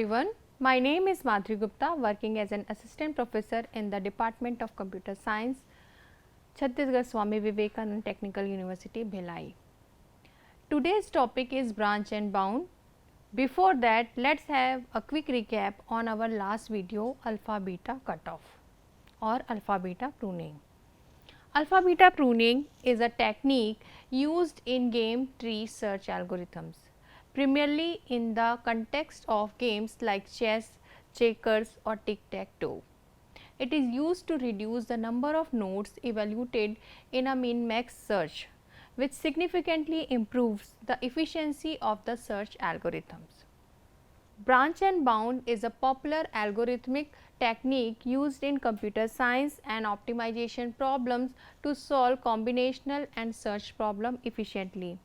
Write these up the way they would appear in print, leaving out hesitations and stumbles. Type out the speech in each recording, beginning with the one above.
everyone, my name is Madhuri Gupta, working as an assistant professor in the Department of Computer Science, Chhattisgarh Swami Vivekanand Technical University, Bhilai. Today's topic is branch and bound. Before that, let us have a quick recap on our last video, alpha beta cutoff or alpha beta pruning. Alpha beta pruning is a technique used in game tree search algorithms, primarily in the context of games like chess, checkers or tic-tac-toe. It is used to reduce the number of nodes evaluated in a min-max search, which significantly improves the efficiency of the search algorithms. Branch and bound is a popular algorithmic technique used in computer science and optimization problems to solve combinational and search problem efficiently.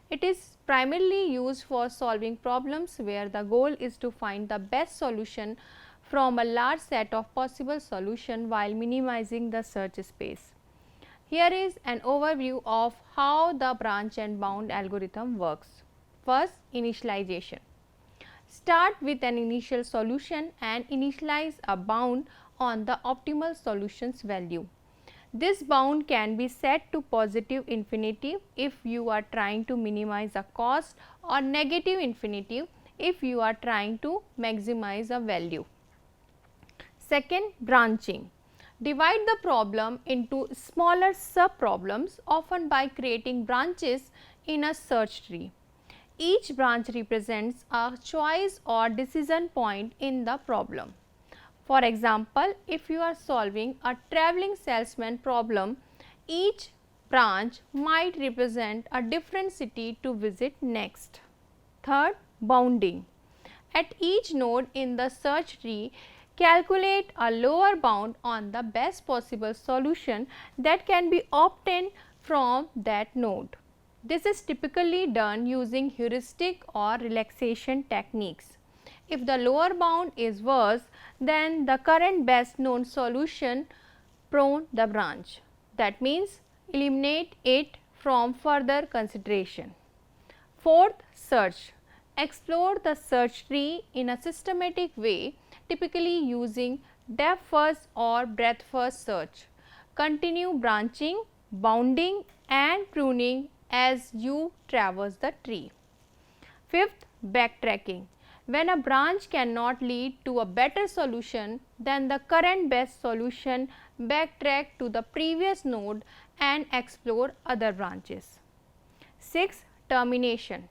It is primarily used for solving problems where the goal is to find the best solution from a large set of possible solutions while minimizing the search space. Here is an overview of how the branch and bound algorithm works. First, initialization. Start with an initial solution and initialize a bound on the optimal solution's value. This bound can be set to positive infinity if you are trying to minimize a cost or negative infinity if you are trying to maximize a value. Second, branching. Divide the problem into smaller sub-problems, often by creating branches in a search tree. Each branch represents a choice or decision point in the problem. For example, if you are solving a traveling salesman problem, each branch might represent a different city to visit next. Third, bounding. At each node in the search tree, calculate a lower bound on the best possible solution that can be obtained from that node. This is typically done using heuristic or relaxation techniques. If the lower bound is worse than the current best known solution, prune the branch. That means eliminate it from further consideration. Fourth, search. Explore the search tree in a systematic way, typically using depth first or breadth first search. Continue branching, bounding and pruning as you traverse the tree. Fifth, backtracking. When a branch cannot lead to a better solution than the current best solution, backtrack to the previous node and explore other branches. Sixth, termination.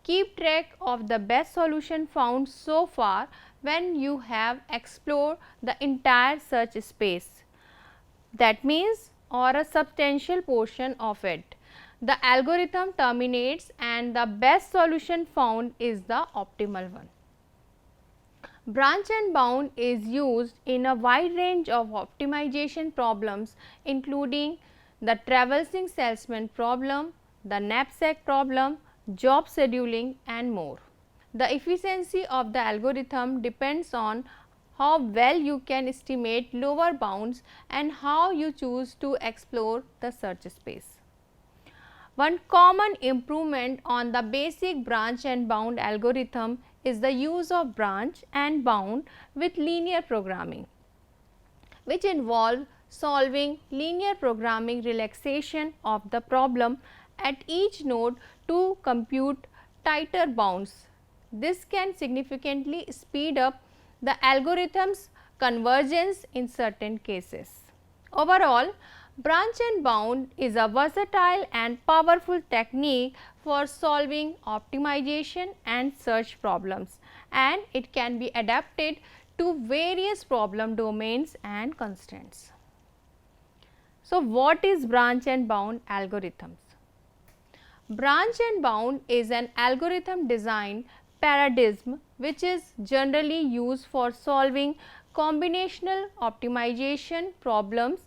Keep track of the best solution found so far when you have explored the entire search space. That means, or a substantial portion of it. The algorithm terminates and the best solution found is the optimal one. Branch and bound is used in a wide range of optimization problems, including the traversing salesman problem, the knapsack problem, job scheduling and more. The efficiency of the algorithm depends on how well you can estimate lower bounds and how you choose to explore the search space. One common improvement on the basic branch and bound algorithm is the use of branch and bound with linear programming, which involve solving linear programming relaxation of the problem at each node to compute tighter bounds. This can significantly speed up the algorithm's convergence in certain cases. Overall, branch and bound is a versatile and powerful technique for solving optimization and search problems, and it can be adapted to various problem domains and constraints. So, what is branch and bound algorithms? Branch and bound is an algorithm design paradigm which is generally used for solving combinational optimization problems.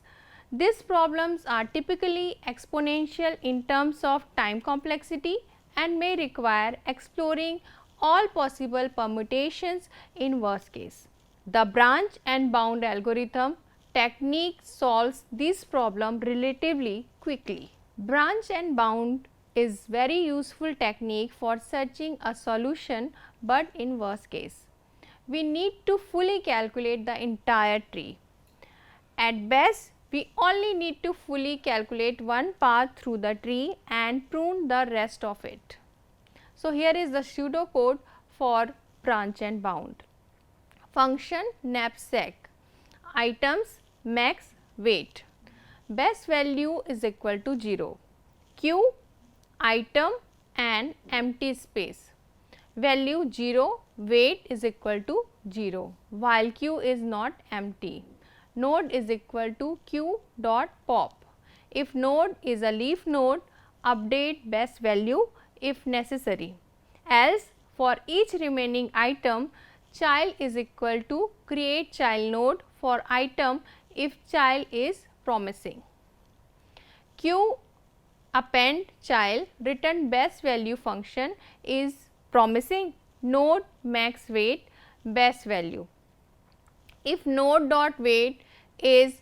These problems are typically exponential in terms of time complexity and may require exploring all possible permutations in worst case. The branch and bound algorithm technique solves this problem relatively quickly. Branch and bound is very useful technique for searching a solution, but in worst case. we need to fully calculate the entire tree. At best, we only need to fully calculate one path through the tree and prune the rest of it. So, here is the pseudocode for branch and bound. Function knapsack, items max weight, best value is equal to 0, q item and empty space, value 0, weight is equal to 0 while q is not empty. Node is equal to q dot pop. If node is a leaf node, update best value if necessary. Else, for each remaining item, child is equal to create child node for item if child is promising. Q append child return best value function is promising node max weight best value. If node dot weight is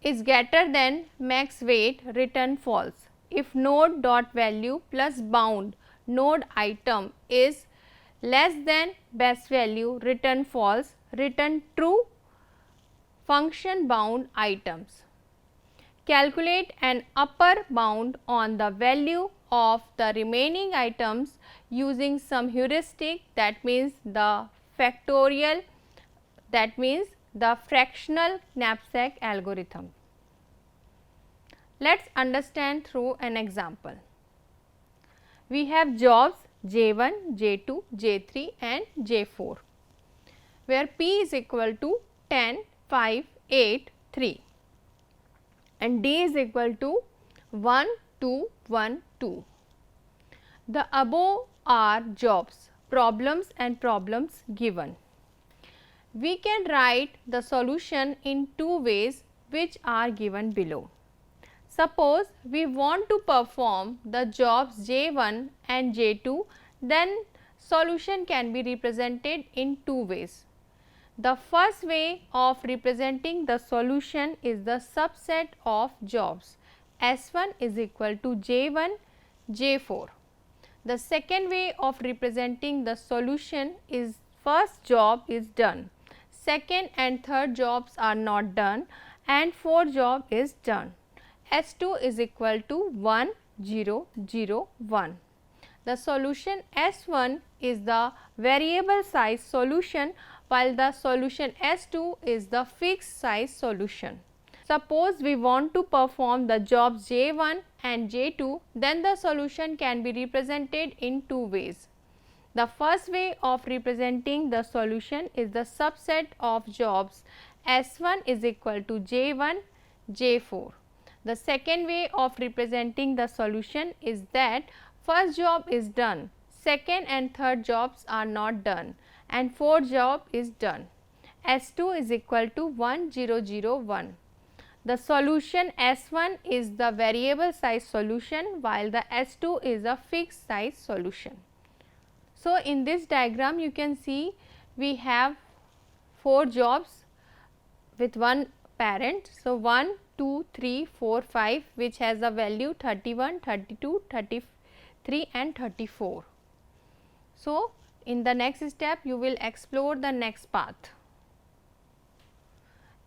greater than max weight, return false. If node dot value plus bound node item is less than best value, return false, return true. Function bound items. Calculate an upper bound on the value of the remaining items using some heuristic, that means the factorial, that means the fractional knapsack algorithm. Let us understand through an example. We have jobs J1, J2, J3 and J4, where P is equal to 10, 5, 8, 3 and D is equal to 1, 2, 1, 2. The above are jobs, problems and problems given. We can write the solution in two ways which are given below. Suppose we want to perform the jobs J1 and J2, then solution can be represented in two ways. The first way of representing the solution is the subset of jobs S1 is equal to J1, J4. The second way of representing the solution is first job is done, second and third jobs are not done and fourth job is done. S2 is equal to 1, 0, 0, 1. The solution S1 is the variable size solution while the solution S2 is the fixed size solution. Suppose we want to perform the jobs J1 and J2, then the solution can be represented in two ways. The first way of representing the solution is the subset of jobs S1 is equal to J1, J4. The second way of representing the solution is that first job is done, second and third jobs are not done and fourth job is done. S2 is equal to 1, 0, 0, 1. The solution S1 is the variable size solution while the S2 is a fixed size solution. So, in this diagram you can see we have 4 jobs with one parent. So, 1, 2, 3, 4, 5 which has a value 31, 32, 33 and 34. So, in the next step you will explore the next path.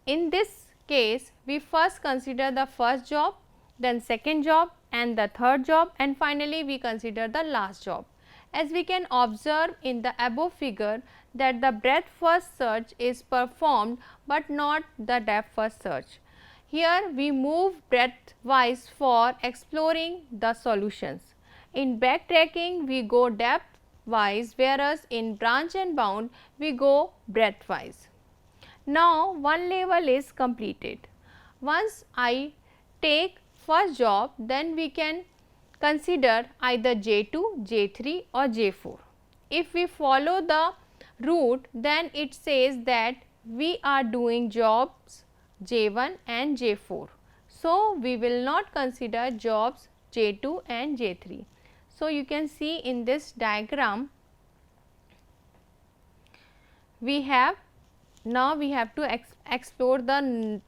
In this case we first consider the first job, then second job and the third job and finally we consider the last job. As we can observe in the above figure that the breadth first search is performed but not the depth first search. Here we move breadth wise for exploring the solutions. In backtracking we go depth wise, whereas in branch and bound we go breadth wise. Now one level is completed. Once I take first job, then we can consider either J2, J3 or J4. If we follow the route, then it says that we are doing jobs J1 and J4. So, we will not consider jobs J2 and J3. So, you can see in this diagram we have now we have to explore the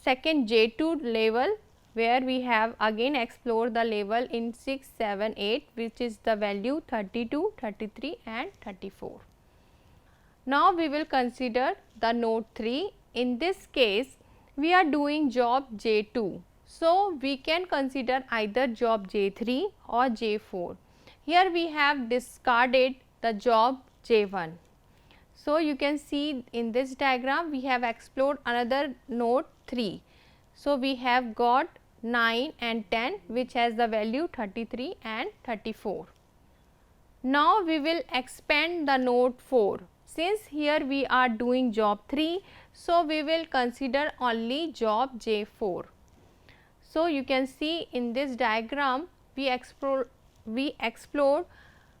second J2 level, where we have again explored the level in 6, 7, 8 which is the value 32, 33 and 34. Now we will consider the node 3. In this case, we are doing job J2. So we can consider either job J3 or J4. Here we have discarded the job J1. So you can see in this diagram we have explored another node 3. So we have got 9 and 10 which has the value 33 and 34. Now we will expand the node 4. Since here we are doing job 3, so we will consider only job J4. So you can see in this diagram we explored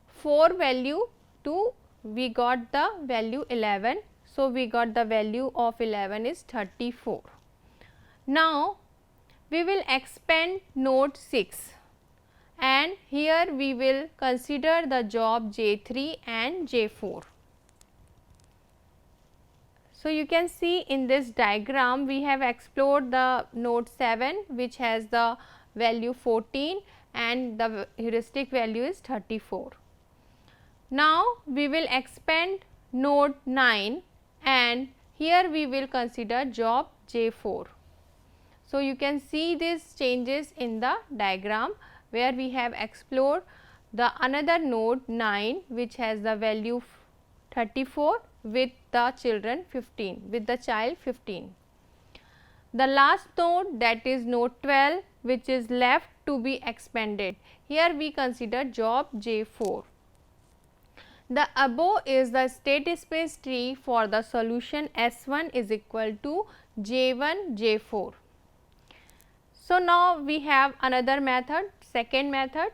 4 value to we got the value 11. So we got the value of 11 is 34. Now we will expand node 6 and here we will consider the job J3 and J4. So you can see in this diagram we have explored the node 7 which has the value 14 and the heuristic value is 34. Now we will expand node 9 and here we will consider job J4. So you can see these changes in the diagram where we have explored the another node 9 which has the value 34 with the children 15, with the child 15. The last node, that is node 12, which is left to be expanded. Here we consider job J4. The above is the state space tree for the solution S1 is equal to J1 J4. So now we have another method, second method.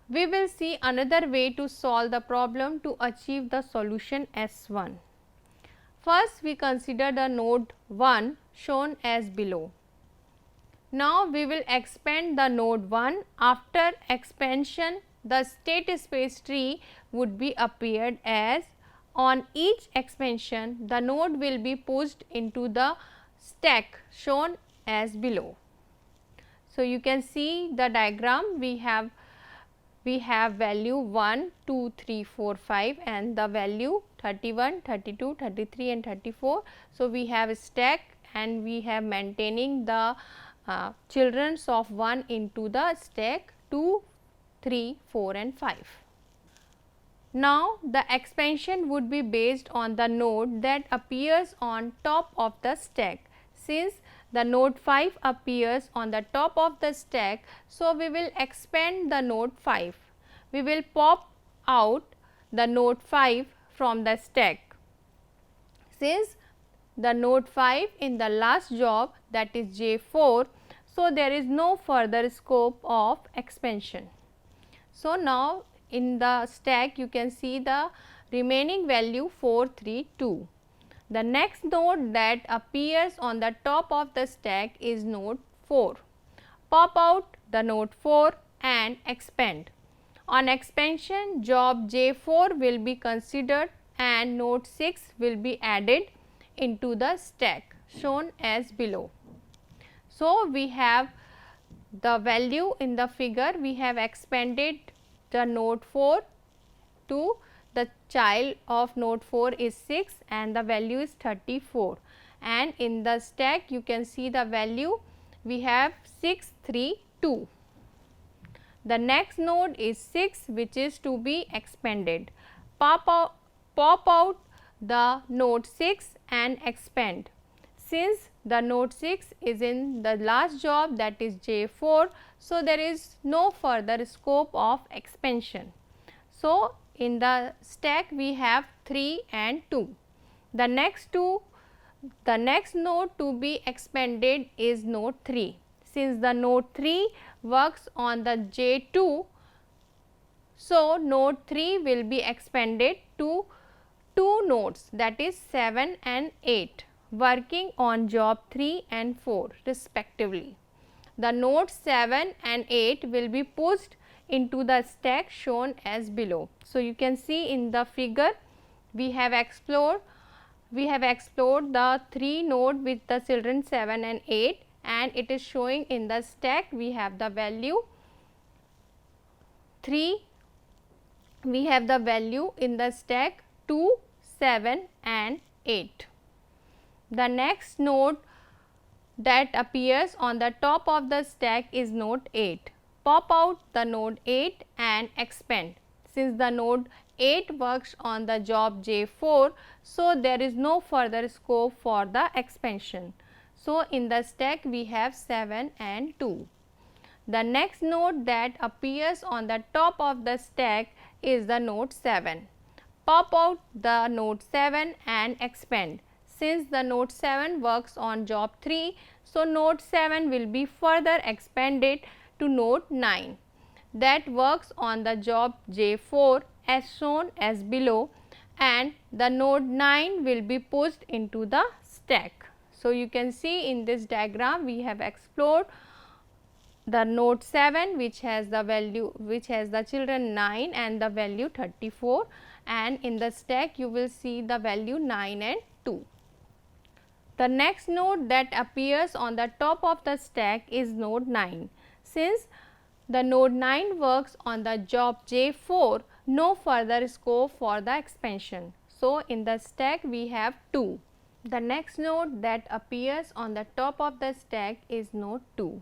We will see another way to solve the problem to achieve the solution S1. First we consider the node 1 shown as below. Now we will expand the node 1. After expansion, the state space tree would be appeared as on each expansion the node will be pushed into the stack shown as below. So you can see the diagram we have value 1, 2, 3, 4, 5 and the value 31, 32, 33 and 34. So we have a stack and we have maintaining the childrens of 1 into the stack 2, 3, 4 and 5. Now the expansion would be based on the node that appears on top of the stack. Since the node 5 appears on the top of the stack, so we will expand the node 5. We will pop out the node 5 from the stack. Since the node 5 in the last job, that is J4, so there is no further scope of expansion. So now in the stack you can see the remaining value 4, 3, 2. The next node that appears on the top of the stack is node 4. Pop out the node 4 and expand. On expansion, job J4 will be considered and node 6 will be added into the stack shown as below. So we have the value in the figure, we have expanded the node 4 to the child of node 4 is 6 and the value is 34, and in the stack you can see the value we have 6, 3, 2. The next node is 6 which is to be expanded. Pop out the node 6 and expand. Since the node 6 is in the last job, that is J4, so there is no further scope of expansion. So in the stack we have 3 and 2. The next node to be expanded is node 3. Since the node 3 works on the J2, so node 3 will be expanded to 2 nodes, that is 7 and 8, working on job 3 and 4 respectively. The nodes 7 and 8 will be pushed into the stack shown as below. So you can see in the figure we have explored the 3 node with the children 7 and 8, and it is showing in the stack we have the value 3, we have the value in the stack 2, 7 and 8. The next node that appears on the top of the stack is node 8. Pop out the node 8 and expand. Since the node 8 works on the job J4, so there is no further scope for the expansion. So, in the stack we have 7 and 2. The next node that appears on the top of the stack is the node 7. Pop out the node 7 and expand. Since the node 7 works on job 3, so node 7 will be further expanded to node 9 that works on the job J4 as shown as below, and the node 9 will be pushed into the stack. So, you can see in this diagram we have explored the node 7 which has the children 9 and the value 34, and in the stack you will see the value 9 and 2. The next node that appears on the top of the stack is node 9. Since the node 9 works on the job J4, no further scope for the expansion. So, in the stack we have 2. The next node that appears on the top of the stack is node 2.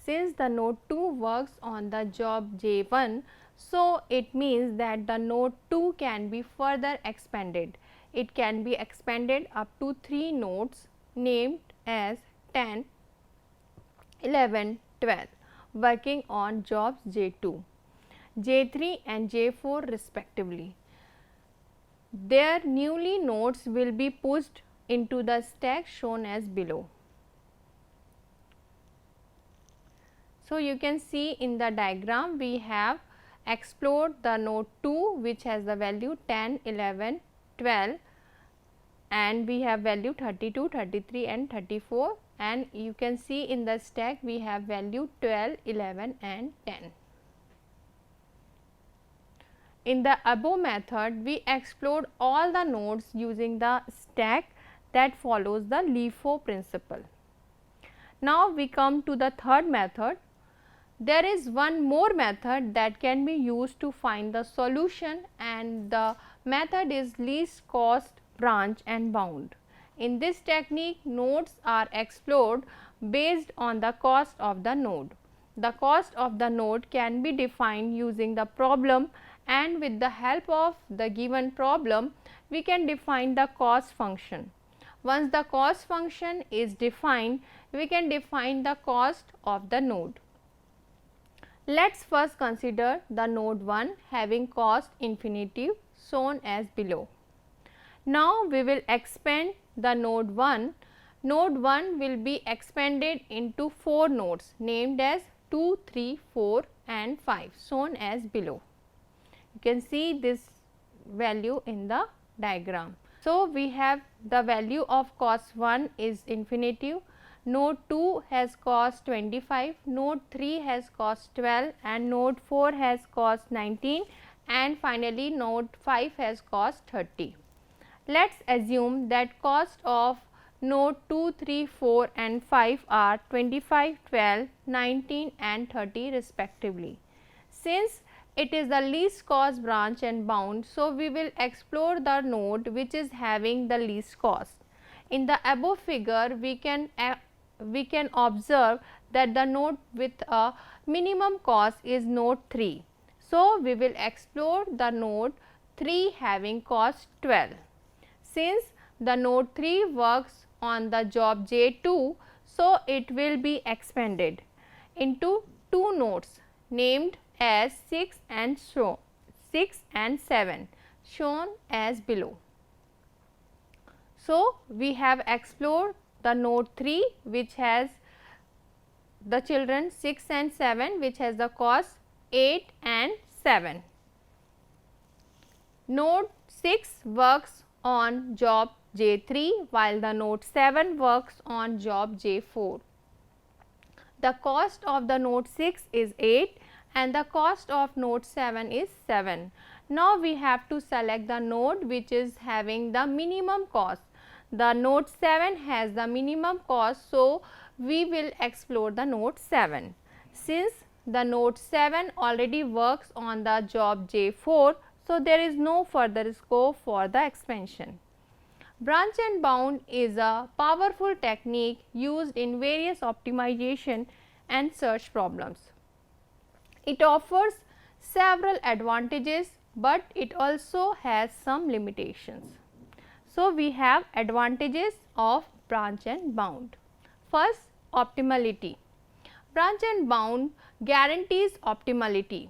Since the node 2 works on the job J1, so it means that the node 2 can be further expanded. It can be expanded up to 3 nodes named as 10, 11, 12 working on jobs J2, J3 and J4 respectively. Their newly nodes will be pushed into the stack shown as below. So, you can see in the diagram we have explored the node 2 which has the value 10, 11, 12 and we have value 32, 33 and 34, and you can see in the stack we have value 12, 11 and 10. In the above method we explored all the nodes using the stack that follows the LIFO principle. Now, we come to the third method. There is one more method that can be used to find the solution, and the method is least cost branch and bound. In this technique, nodes are explored based on the cost of the node. The cost of the node can be defined using the problem, and with the help of the given problem, we can define the cost function. Once the cost function is defined, we can define the cost of the node. Let us first consider the node 1 having cost infinitive shown as below. Now, we will expand the node 1. Node 1 will be expanded into 4 nodes named as 2, 3, 4 and 5 shown as below. You can see this value in the diagram. So, we have the value of cost 1 is infinitive, node 2 has cost 25, node 3 has cost 12 and node 4 has cost 19 and finally node 5 has cost 30. Let us assume that cost of node 2, 3, 4 and 5 are 25, 12, 19 and 30 respectively. Since it is the least cost branch and bound, so we will explore the node which is having the least cost. In the above figure, we can observe that the node with a minimum cost is node 3. So, we will explore the node 3 having cost 12. Since the node 3 works on the job J2, so it will be expanded into 2 nodes named as 6 and 7 shown as below. So, we have explored the node 3 which has the children 6 and 7 which has the cost 8 and 7. Node 6 works on job J3 while the node 7 works on job J4. The cost of the node 6 is 8 and the cost of node 7 is 7. Now, we have to select the node which is having the minimum cost. The node 7 has the minimum cost, so we will explore the node 7. Since the node 7 already works on the job J4, so there is no further scope for the expansion. Branch and bound is a powerful technique used in various optimization and search problems. It offers several advantages, but it also has some limitations. So, we have advantages of branch and bound. First, optimality. Branch and bound guarantees optimality.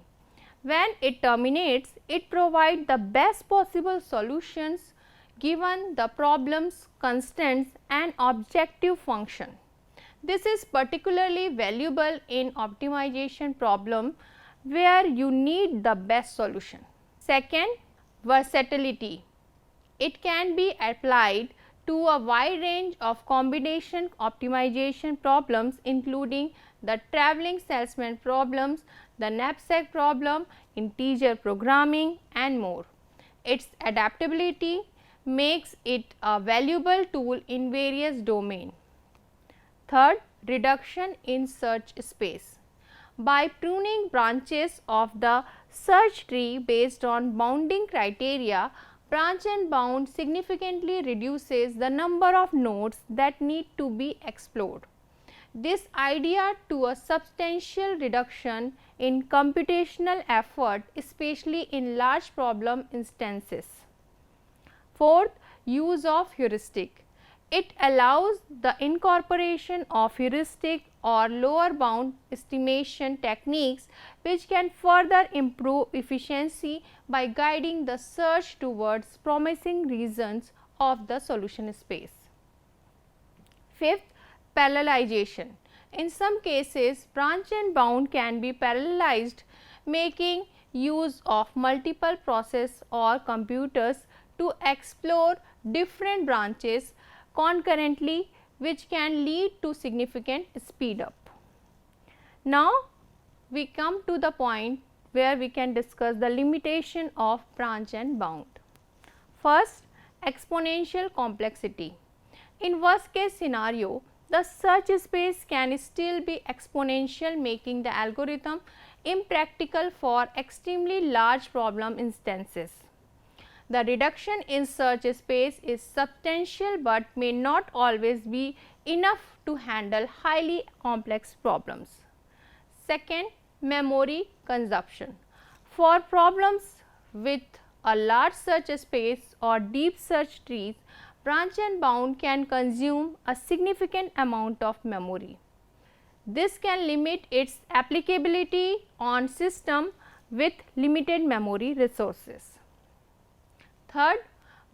When it terminates, it provides the best possible solutions given the problem's constraints and objective function. This is particularly valuable in optimization problem where you need the best solution. Second, versatility. It can be applied to a wide range of combination optimization problems, including the traveling salesman problems, the knapsack problem, integer programming and more. Its adaptability makes it a valuable tool in various domains. Third, reduction in search space. By pruning branches of the search tree based on bounding criteria, branch and bound significantly reduces the number of nodes that need to be explored. This idea to a substantial reduction in computational effort, especially in large problem instances. Fourth, use of heuristic. It allows the incorporation of heuristic or lower bound estimation techniques which can further improve efficiency by guiding the search towards promising regions of the solution space. Fifth, parallelization. In some cases, branch and bound can be parallelized, making use of multiple processes or computers to explore different branches concurrently, which can lead to significant speed up. Now, we come to the point where we can discuss the limitation of branch and bound. First, exponential complexity. In worst case scenario, the search space can still be exponential, making the algorithm impractical for extremely large problem instances. The reduction in search space is substantial, but may not always be enough to handle highly complex problems. Second, memory consumption. For problems with a large search space or deep search trees, branch and bound can consume a significant amount of memory. This can limit its applicability on system with limited memory resources. Third,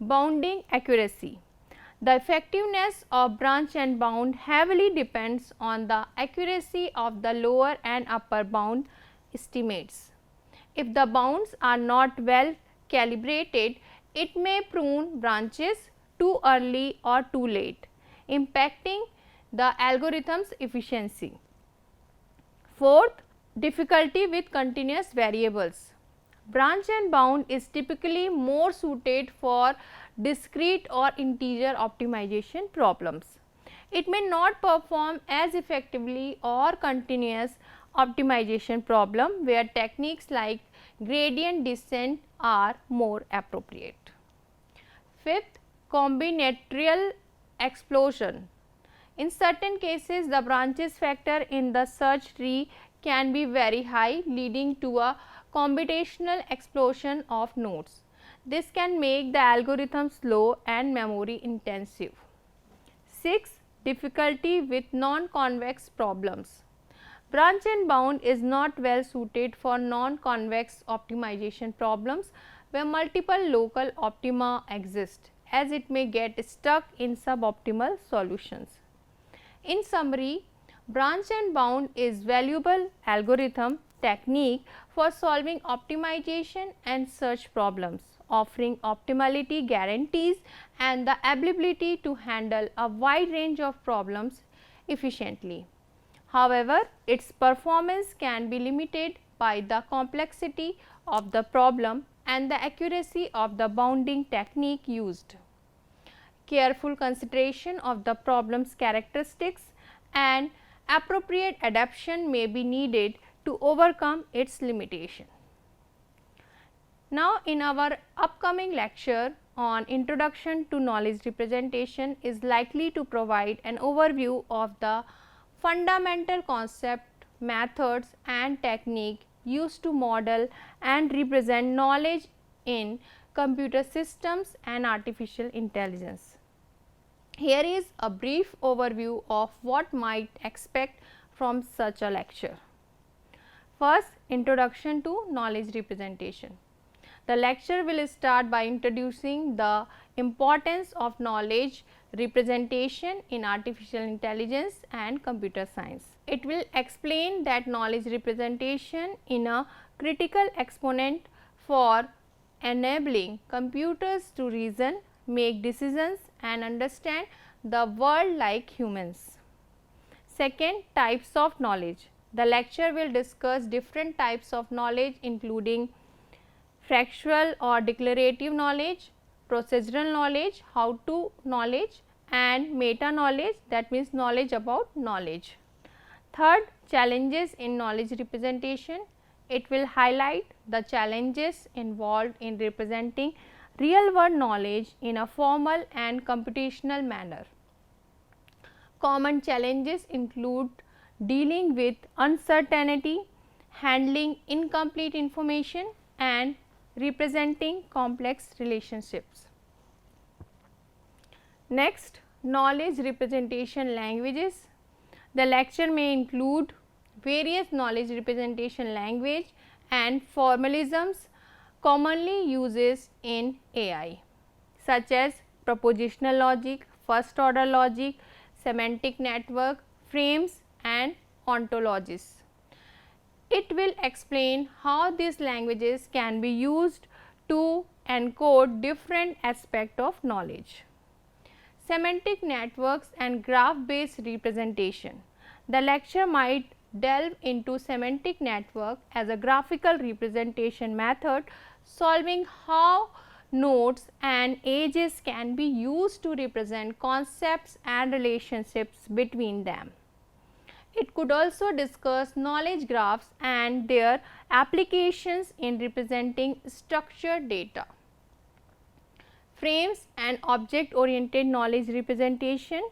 bounding accuracy. The effectiveness of branch and bound heavily depends on the accuracy of the lower and upper bound estimates. If the bounds are not well calibrated, it may prune branches too early or too late, impacting the algorithm's efficiency. Fourth, difficulty with continuous variables. Branch and bound is typically more suited for discrete or integer optimization problems. It may not perform as effectively or continuous optimization problem where techniques like gradient descent are more appropriate. Fifth, combinatorial explosion. In certain cases, the branches factor in the search tree can be very high, leading to a computational explosion of nodes. This can make the algorithm slow and memory intensive. 6. Difficulty with non-convex problems. Branch and bound is not well suited for non-convex optimization problems where multiple local optima exist, as it may get stuck in suboptimal solutions. In summary, branch and bound is valuable algorithm technique for solving optimization and search problems, offering optimality guarantees and the ability to handle a wide range of problems efficiently. However, its performance can be limited by the complexity of the problem and the accuracy of the bounding technique used. Careful consideration of the problem's characteristics and appropriate adaptation may be needed to overcome its limitation. Now, in our upcoming lecture, on Introduction to Knowledge Representation is likely to provide an overview of the fundamental concept, methods and technique used to model and represent knowledge in computer systems and artificial intelligence. Here is a brief overview of what might expect from such a lecture. First, Introduction to Knowledge Representation. The lecture will start by introducing the importance of knowledge representation in artificial intelligence and computer science. It will explain that knowledge representation is a critical exponent for enabling computers to reason, make decisions and understand the world like humans. Second, types of knowledge. The lecture will discuss different types of knowledge including factual or declarative knowledge, procedural knowledge, how to knowledge and meta knowledge, that means knowledge about knowledge. Third, challenges in knowledge representation. It will highlight the challenges involved in representing real world knowledge in a formal and computational manner. Common challenges include dealing with uncertainty, handling incomplete information and representing complex relationships. Next, knowledge representation languages. The lecture may include various knowledge representation language and formalisms commonly used in AI, such as propositional logic, first order logic, semantic network, frames and ontologies. It will explain how these languages can be used to encode different aspects of knowledge. Semantic networks and graph based representation. The lecture might delve into semantic network as a graphical representation method, solving how nodes and edges can be used to represent concepts and relationships between them. It could also discuss knowledge graphs and their applications in representing structured data. Frames and object oriented knowledge representation.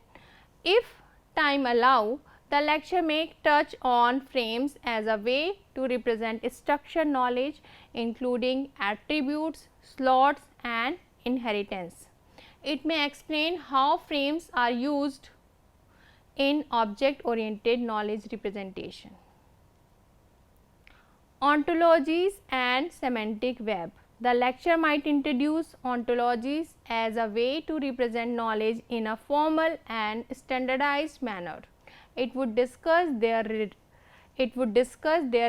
If time allow, the lecture may touch on frames as a way to represent structured knowledge including attributes, slots and inheritance. It may explain how frames are used in object oriented knowledge representation. Ontologies and semantic web. The lecture might introduce ontologies as a way to represent knowledge in a formal and standardized manner. It would discuss their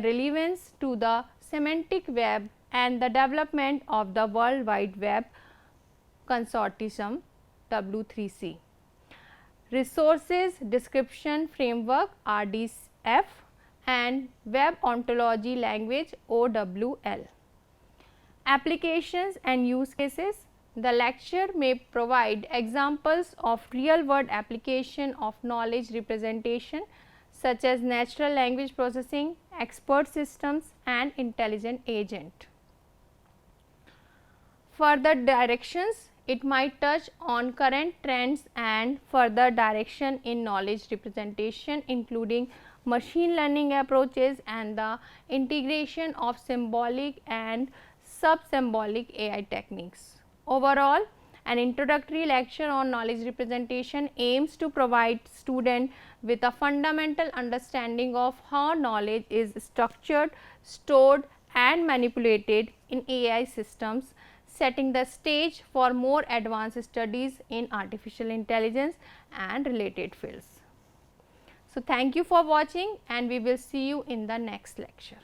relevance to the semantic web and the development of the World Wide Web Consortium W3C. Resources Description Framework RDF and Web Ontology Language OWL. Applications and use cases. The lecture may provide examples of real world application of knowledge representation such as natural language processing, expert systems and intelligent agent. Further directions. It might touch on current trends and further direction in knowledge representation including machine learning approaches and the integration of symbolic and sub-symbolic AI techniques. Overall, an introductory lecture on knowledge representation aims to provide students with a fundamental understanding of how knowledge is structured, stored and manipulated in AI systems, setting the stage for more advanced studies in artificial intelligence and related fields. So, thank you for watching and we will see you in the next lecture.